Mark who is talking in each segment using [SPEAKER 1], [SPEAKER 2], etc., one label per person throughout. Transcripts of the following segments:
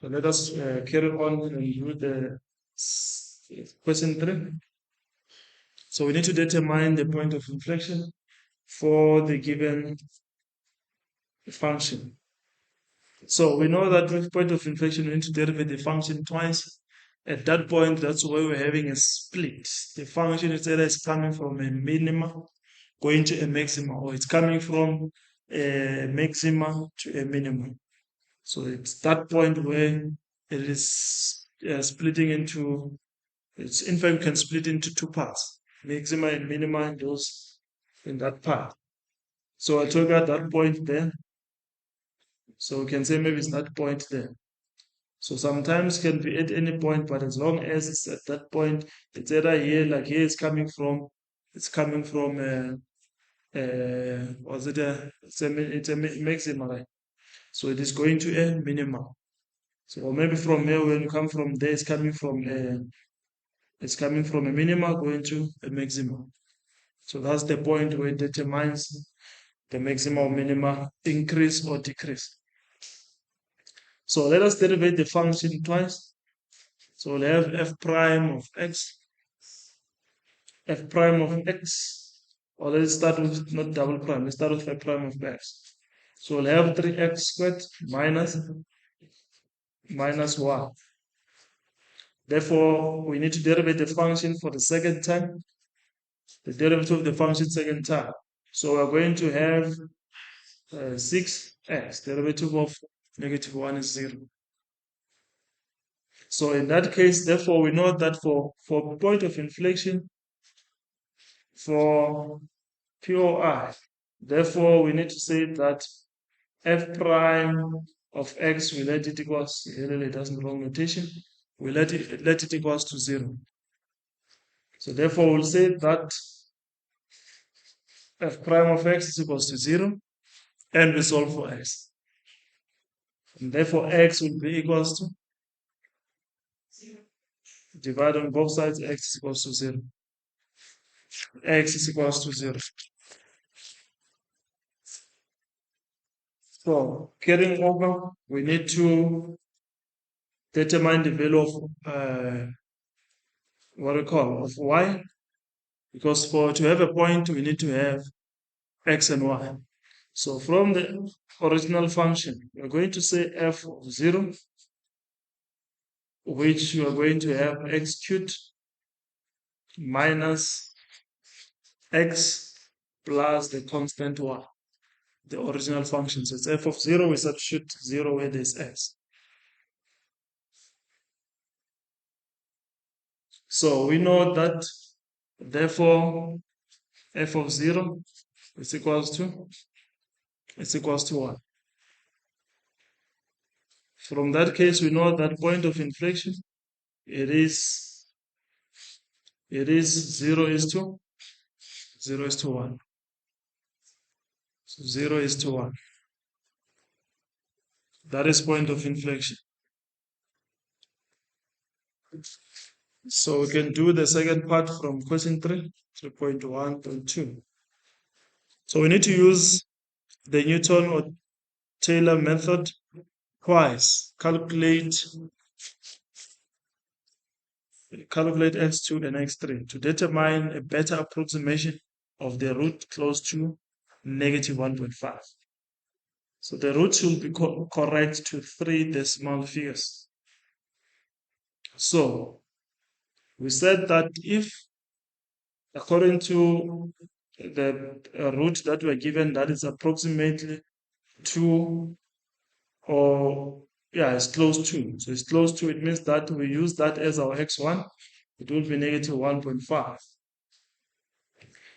[SPEAKER 1] So let us carry on and do the question 3. So we need to determine the point of inflection for the given function. So we know that with point of inflection, we need to derive the function twice. At that point, that's where we're having a split. The function is either coming from a minima going to a maxima, or it's coming from a maxima to a minimum. So it's that point where it is splitting into, it's in fact, we can split into two parts, maxima and minima, and those in that part. So I took at that point there. So we can say maybe it's that point there. So sometimes can be at any point, but as long as it's at that point, it's either here, like here it's coming from, was it it's a maxima, right? So it is going to a minimum. So or maybe from here, when you come from there, it's coming from a minima going to a maximum. So that's the point where it determines the maximum or minima increase or decrease. So let us derive the function twice. So we'll have f prime of x, or let's start with not double prime, let's start with f prime of x. So we'll have 3x squared minus 1. Therefore, we need to derive the function for the second time, the derivative of the function second time. So we're going to have 6x, derivative of -1 is 0. So in that case, therefore, we know that for point of inflection, for POI, therefore, we need to say that f prime of x, we let it equals, it doesn't wrong notation, we let it equals to 0. So therefore, we'll say that f prime of x is equals to 0, and we solve for x. And therefore, x will be equals to, divide on both sides, x is equals to 0. X is equals to 0. So carrying over, we need to determine the value of what we call of y, because to have a point, we need to have x and y. So from the original function, we're going to say f of 0, which we are going to have x cubed minus x plus the constant y, the original function. So it's f of 0, we substitute 0 where there's x. So we know that, therefore, f of 0 is equals to 1. From that case, we know that point of inflection, it is 0 is to 1. So 0 is to 1. That is point of inflection. So we can do the second part from question 3.1.2. So we need to use the Newton or Taylor method twice. Calculate x2 and x3 to determine a better approximation of the root close to -1.5. So the root should be correct to 3 decimal figures. So we said that if, according to the root that we're given, that is approximately 2, or it's close to. So it's close to, it means that we use that as our x1, it will be -1.5.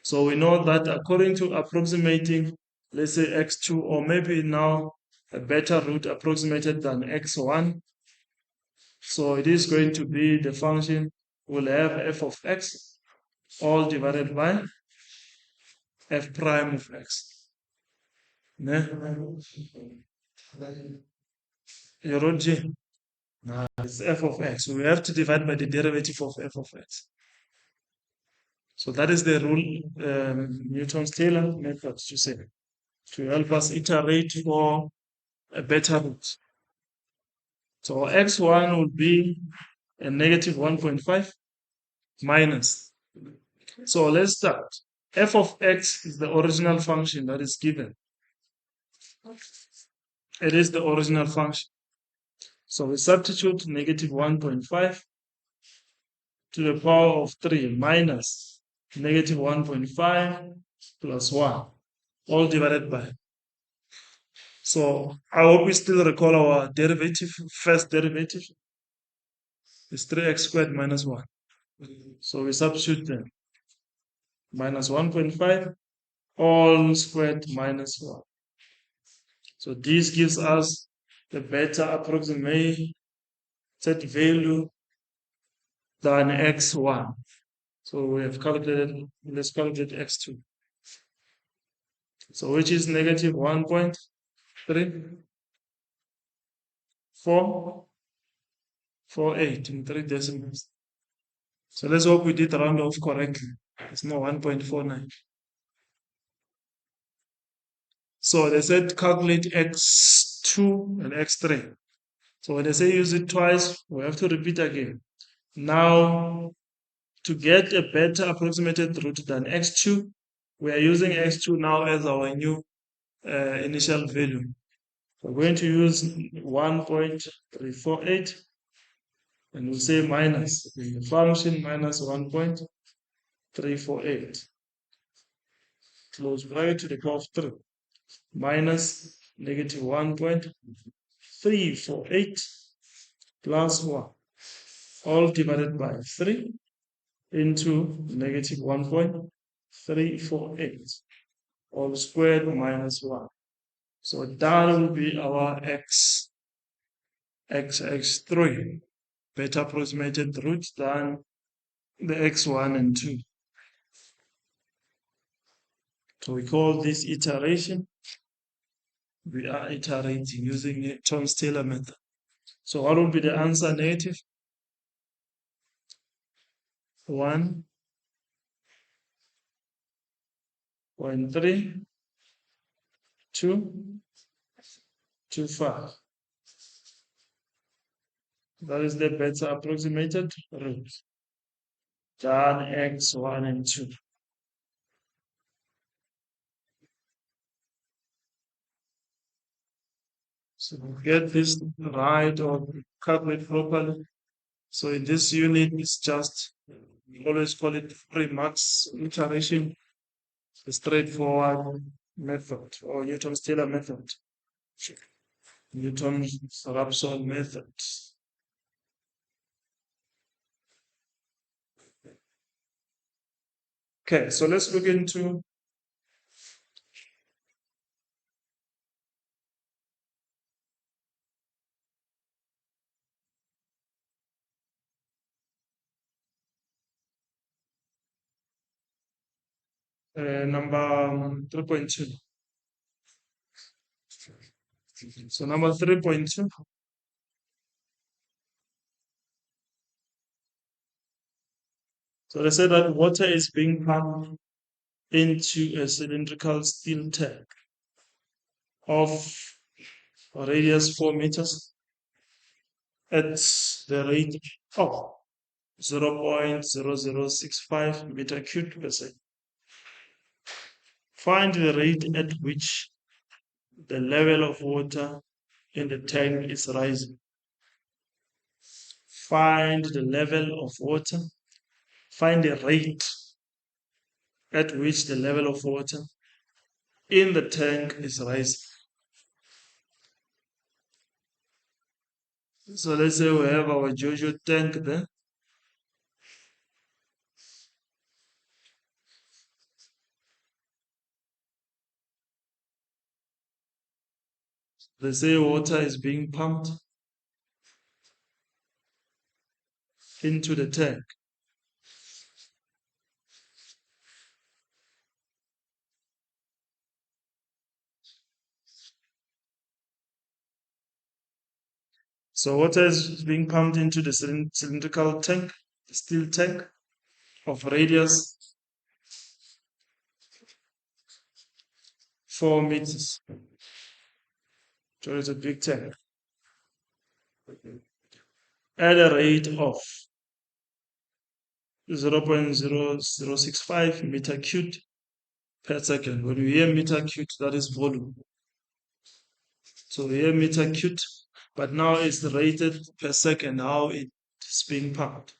[SPEAKER 1] So we know that according to approximating, let's say x2, or maybe now a better root approximated than x1, so it is going to be, the function will have f of x all divided by f prime of x. You wrote G? No, it's f of x. So we have to divide by the derivative of f of x. So that is the rule, Newton's Taylor method, to say, to help us iterate for a better root. So x1 would be a negative 1.5 minus. So let's start. F of x is the original function that is given. It is the original function. So we substitute negative 1.5 to the power of 3 minus negative 1.5 plus 1, all divided by. So I hope we still recall our derivative, first derivative is 3x squared minus 1. So we substitute them. Minus 1.5 all squared minus 1. So this gives us the better approximated value than x1. So we have calculated, let's calculate x2. So which is negative 1.3448 in 3 decimals. So let's hope we did round off correctly. It's not 1.49. So they said calculate x2 and x3. So when they say use it twice, we have to repeat again. Now, to get a better approximated root than x2, we are using x2 now as our new initial value. We're going to use 1.348 and we'll say minus the function minus 1.348. Close bracket to the power of 3 minus negative 1.348 plus 1, all divided by 3 into negative 1.348, all squared minus 1. So that will be our x3, better approximated root than the x1 and 2. So we call this iteration. We are iterating using the Taylor method. So what will be the answer? Negative 1.3225. That is the better approximated root than x1 and 2. So get this right or calculate properly. So in this unit, it's just, we always call it free max iteration, the straightforward method or Newton-Taylor method. Newton-Raphson method. Okay, so let's look into number 3.2. So number 3.2. So they say that water is being pumped into a cylindrical steel tank of radius 4 meters at the rate of 0.0065 meter cubed per second. Find the rate at which the level of water in the tank is rising. Find the level of water. Find the rate at which the level of water in the tank is rising. So let's say we have our Jojo tank there. Let's say water is being pumped into the tank. So water is being pumped into the cylindrical tank, the steel tank of radius 4 meters. So it's a big tank. at a rate of 0.0065 meter cubed per second. When we hear meter cubed, that is volume. So here meter cubed, but now it's rated per second how it's being pumped,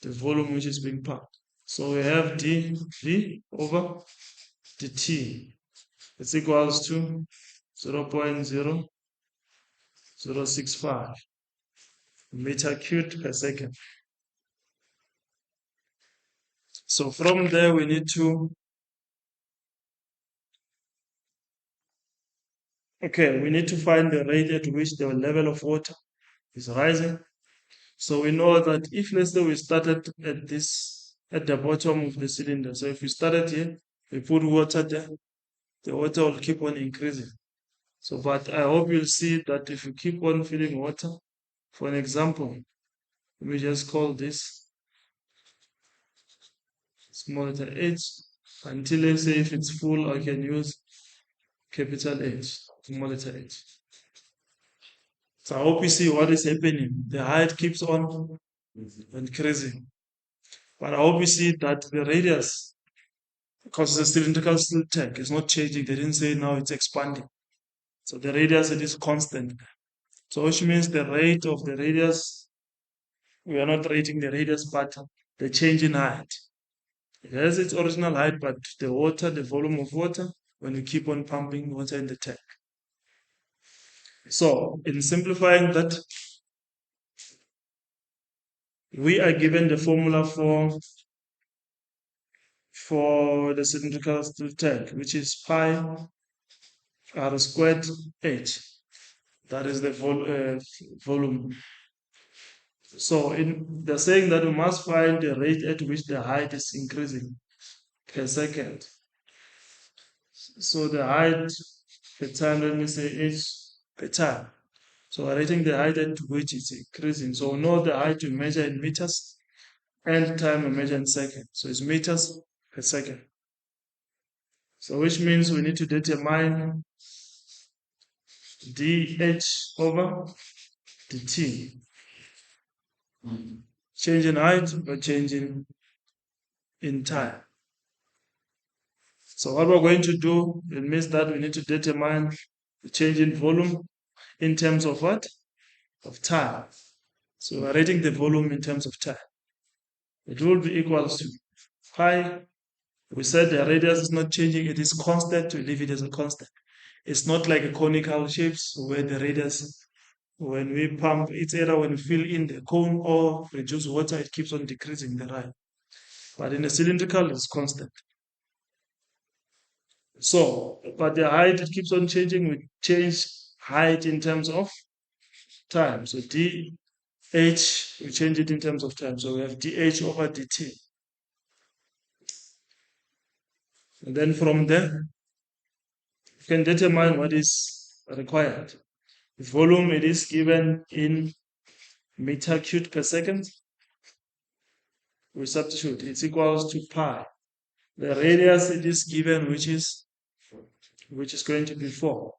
[SPEAKER 1] the volume which is being pumped. So we have dV over dt. It's equals to 0.0065 meter cubed per second. So from there we need to find the rate at which the level of water is rising. So we know that if, let's say, we started at the bottom of the cylinder. So if we started here, we put water there, the water will keep on increasing. So, but I hope you'll see that if you keep on filling water, for an example, we just call this small letter h, until, let's say, if it's full, I can use capital H, small letter h. So I hope you see what is happening. The height keeps on increasing. But I hope you see that the radius, because the cylindrical steel tank is not changing. They didn't say now it's expanding. So the radius, it is constant. So which means the rate of the radius, we are not rating the radius, but the change in height. It has its original height, but the water, the volume of water, when you keep on pumping water in the tank. So in simplifying that, we are given the formula for the cylindrical steel tank, which is pi r squared h. That is the volume. So they're saying that we must find the rate at which the height is increasing per second. So the height per time, let me say h per time. So we're rating the height at which it's increasing. So we know the height we measure in meters and time we measure in seconds. So it's meters per second. So which means we need to determine dH over dt. Change in height by changing in time. So what we're going to do, it means that we need to determine the change in volume in terms of what? Of time. So we're rating the volume in terms of time. It will be equals to pi. We said the radius is not changing, it is constant. We leave it as a constant. It's not like a conical shapes where the radius, when we pump, it's either when we fill in the cone or reduce water, it keeps on decreasing the height. But in a cylindrical, it's constant. So, but the height, it keeps on changing. We change height in terms of time. So dh, we change it in terms of time. So we have dh over dt. And then from there, you can determine what is required. The volume, it is given in meter cubed per second. We substitute, it's equals to pi. The radius, it is given, which is going to be 4.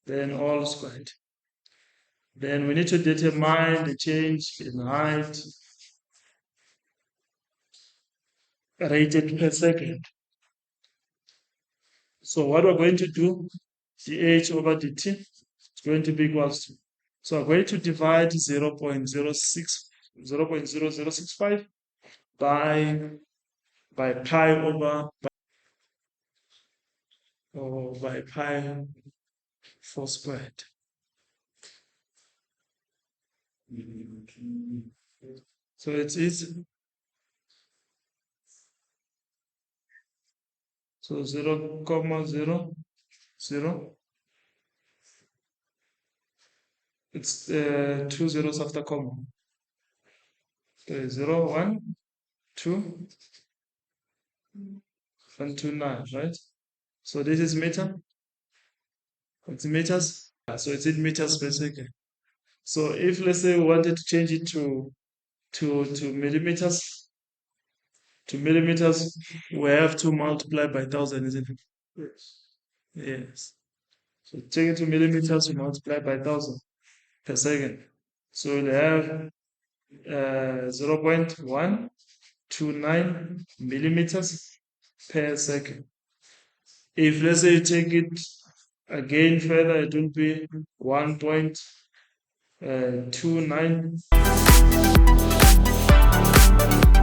[SPEAKER 1] Then all squared. Then we need to determine the change in height rated per second. So what we're going to do, dH over dt is going to be equals to, so we're going to divide 0.0065 by pi over by pi 4 squared. So it is, so 0.00, it's 2 zeros after comma. 0, 1, 2, and 2, 9, right? So this is meter. It's meters. So it's in meters per second. So if, let's say, we wanted to change it to millimeters, we have to multiply by 1,000, isn't it? Yes. So take it to millimeters, we multiply by 1,000 per second. So we'll have 0.129 millimeters per second. If let's say you take it again further, it will be 1.29